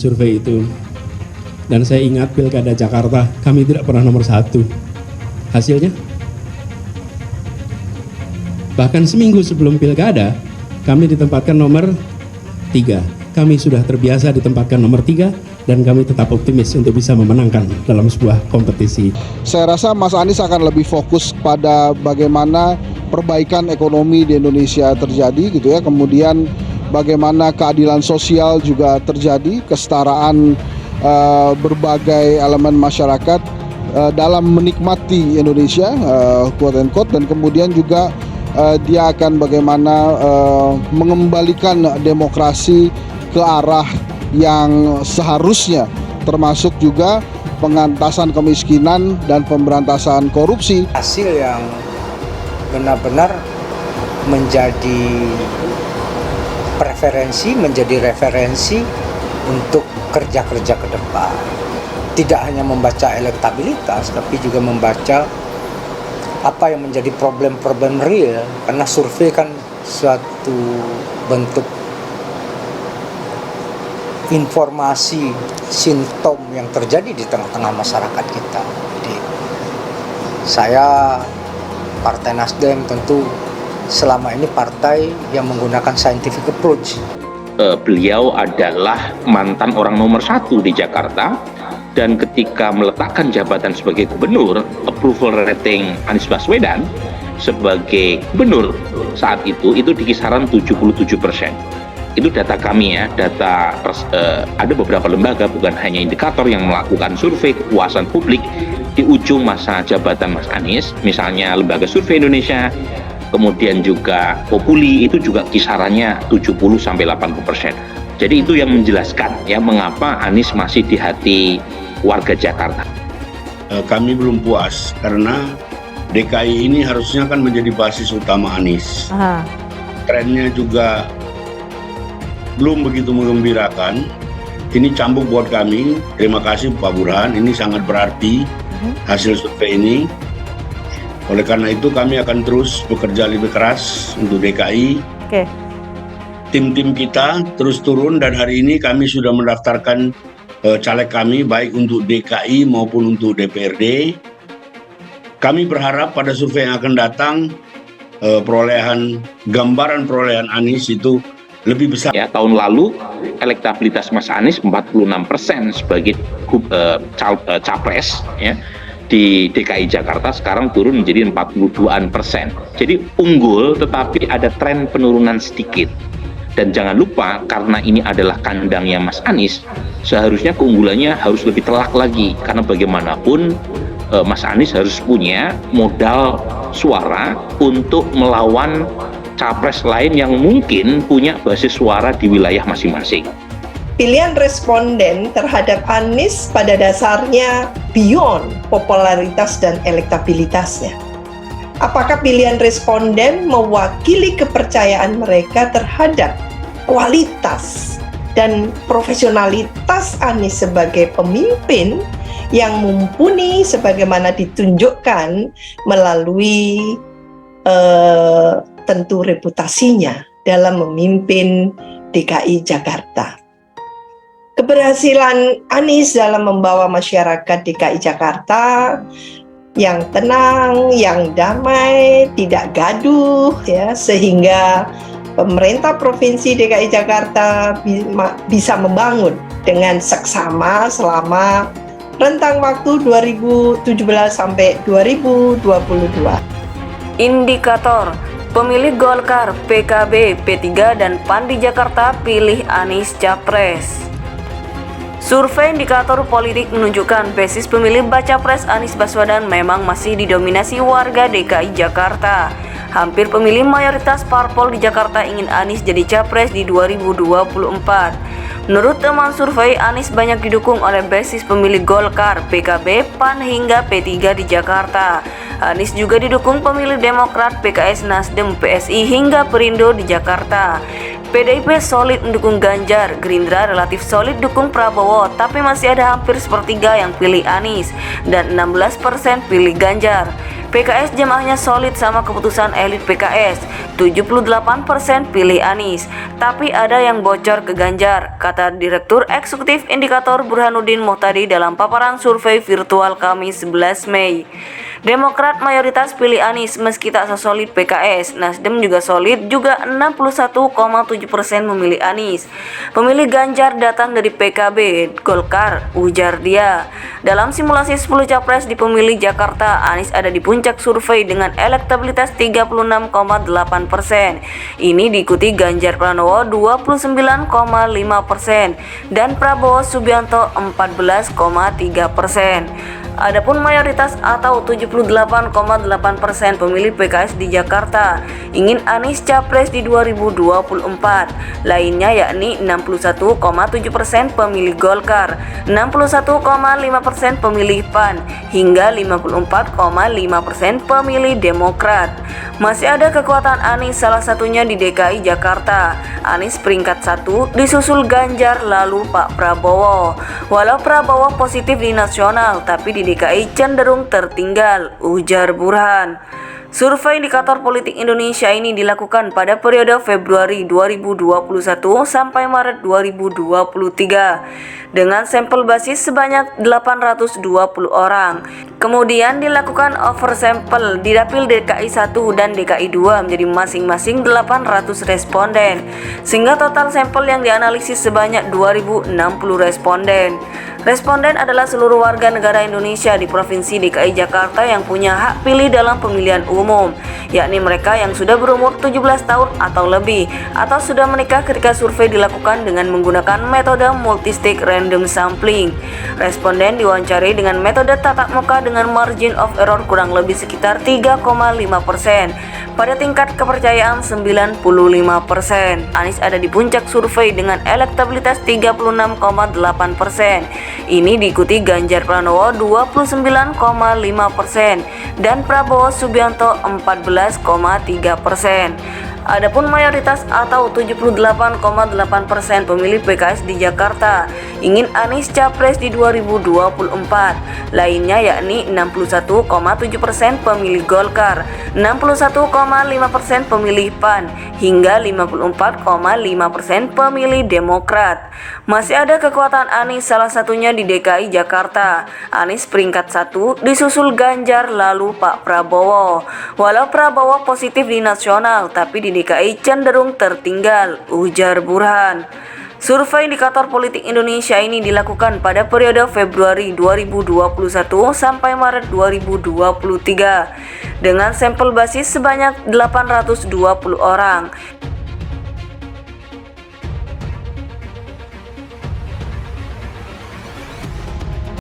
survei itu. Dan saya ingat Pilkada Jakarta, kami tidak pernah nomor 1. Hasilnya? Bahkan seminggu sebelum Pilkada, kami ditempatkan nomor 3. Kami sudah terbiasa ditempatkan nomor 3 dan kami tetap optimis untuk bisa memenangkan dalam sebuah kompetisi. Saya rasa Mas Anies akan lebih fokus pada bagaimana perbaikan ekonomi di Indonesia terjadi gitu ya. Kemudian bagaimana keadilan sosial juga terjadi, kesetaraan berbagai elemen masyarakat dalam menikmati Indonesia, quote and quote, dan kemudian juga dia akan bagaimana mengembalikan demokrasi ke arah yang seharusnya, termasuk juga pengentasan kemiskinan dan pemberantasan korupsi. Hasil yang benar-benar menjadi preferensi, menjadi referensi untuk kerja-kerja ke depan. Tidak hanya membaca elektabilitas, tapi juga membaca apa yang menjadi problem-problem real, karena survei kan suatu bentuk informasi simptom yang terjadi di tengah-tengah masyarakat kita. Jadi saya Partai Nasdem tentu selama ini partai yang menggunakan scientific approach. Beliau adalah mantan orang nomor 1 di Jakarta, dan ketika meletakkan jabatan sebagai gubernur, approval rating Anies Baswedan sebagai gubernur saat itu di kisaran 77%. Itu data kami ya, ada beberapa lembaga, bukan hanya indikator, yang melakukan survei kepuasan publik di ujung masa jabatan Mas Anies, misalnya Lembaga Survei Indonesia, kemudian juga Populi, itu juga kisarannya 70-80%. Jadi itu yang menjelaskan ya mengapa Anies masih di hati warga Jakarta. Kami belum puas karena DKI ini harusnya kan menjadi basis utama Anies. Trennya juga belum begitu menggembirakan. Ini cambuk buat kami. Terima kasih Pak Burhan, ini sangat berarti hasil survei ini. Oleh karena itu kami akan terus bekerja lebih keras untuk DKI. Tim-tim kita terus turun, dan hari ini kami sudah mendaftarkan caleg kami baik untuk DKI maupun untuk DPRD. Kami berharap pada survei yang akan datang gambaran perolehan Anies itu lebih besar. Ya, tahun lalu elektabilitas Mas Anies 46% sebagai capres ya di DKI Jakarta, sekarang turun menjadi 42%. Jadi unggul, tetapi ada tren penurunan sedikit. Dan jangan lupa, karena ini adalah kandangnya Mas Anies, seharusnya keunggulannya harus lebih telak lagi. Karena bagaimanapun Mas Anies harus punya modal suara untuk melawan capres lain yang mungkin punya basis suara di wilayah masing-masing. Pilihan responden terhadap Anies pada dasarnya beyond popularitas dan elektabilitasnya. Apakah pilihan responden mewakili kepercayaan mereka terhadap kualitas dan profesionalitas Anies sebagai pemimpin yang mumpuni sebagaimana ditunjukkan melalui tentu reputasinya dalam memimpin DKI Jakarta. Keberhasilan Anies dalam membawa masyarakat DKI Jakarta yang tenang, yang damai, tidak gaduh ya, sehingga pemerintah Provinsi DKI Jakarta bisa membangun dengan seksama selama rentang waktu 2017 sampai 2022. Indikator pemilih Golkar, PKB, P3 dan PAN di Jakarta pilih Anies Capres. Survei indikator politik menunjukkan basis pemilih baca pres Anies Baswedan memang masih didominasi warga DKI Jakarta. Hampir pemilih mayoritas parpol di Jakarta ingin Anies jadi capres di 2024. Menurut teman survei, Anies banyak didukung oleh basis pemilih Golkar, PKB, PAN hingga P3 di Jakarta. Anies juga didukung pemilih Demokrat, PKS, Nasdem, PSI hingga Perindo di Jakarta. PDIP solid mendukung Ganjar, Gerindra relatif solid dukung Prabowo, tapi masih ada hampir sepertiga yang pilih Anies dan 16% pilih Ganjar. PKS jamaahnya solid sama keputusan elit PKS, 78% pilih Anies, tapi ada yang bocor ke Ganjar, kata Direktur Eksekutif Indikator Burhanuddin Muhtadi dalam paparan survei virtual Kamis 11 Mei. Demokrat mayoritas pilih Anies meski tak sesolid PKS. Nasdem juga solid, juga 61,7% memilih Anies. Pemilih Ganjar datang dari PKB, Golkar, ujar dia. Dalam simulasi 10 capres di pemilih Jakarta, Anies ada di puncak survei dengan elektabilitas 36,8%. Ini diikuti Ganjar Pranowo 29,5% dan Prabowo Subianto 14,3%. Adapun mayoritas atau 78,8% pemilih PKS di Jakarta ingin Anies capres di 2024. Lainnya yakni 61,7% pemilih Golkar, 61,5% pemilih PAN, hingga 54,5% pemilih Demokrat. Masih ada kekuatan Anies, salah satunya di DKI Jakarta. Anies peringkat 1 disusul Ganjar lalu Pak Prabowo. Walau Prabowo positif di nasional, tapi di DKI cenderung tertinggal, ujar Burhan. Survei Indikator Politik Indonesia ini dilakukan pada periode Februari 2021 sampai Maret 2023 dengan sampel basis sebanyak 820 orang. Kemudian dilakukan oversample di dapil DKI 1 dan DKI 2 menjadi masing-masing 800 responden, sehingga total sampel yang dianalisis sebanyak 2060 responden. Responden adalah seluruh warga negara Indonesia di Provinsi DKI Jakarta yang punya hak pilih dalam pemilihan umum, yakni mereka yang sudah berumur 17 tahun atau lebih, atau sudah menikah ketika survei dilakukan dengan menggunakan metode multistage random sampling. Responden diwawancari dengan metode tatap muka dengan margin of error kurang lebih sekitar 3,5%. Pada tingkat kepercayaan 95%. Anies ada di puncak survei dengan elektabilitas 36,8%. Ini diikuti Ganjar Pranowo 29,5% dan Prabowo Subianto 14,3%. Adapun mayoritas atau 78,8% pemilih PKS di Jakarta ingin Anies capres di 2024. Lainnya yakni 61,7% pemilih Golkar, 61,5% pemilih PAN, hingga 54,5% pemilih Demokrat. Masih ada kekuatan Anies, salah satunya di DKI Jakarta. Anies peringkat 1 disusul Ganjar lalu Pak Prabowo. Walau Prabowo positif di nasional, tapi di DKI cenderung tertinggal, ujar Burhan. Survei Indikator Politik Indonesia ini dilakukan pada periode Februari 2021 sampai Maret 2023 dengan sampel basis sebanyak 820 orang.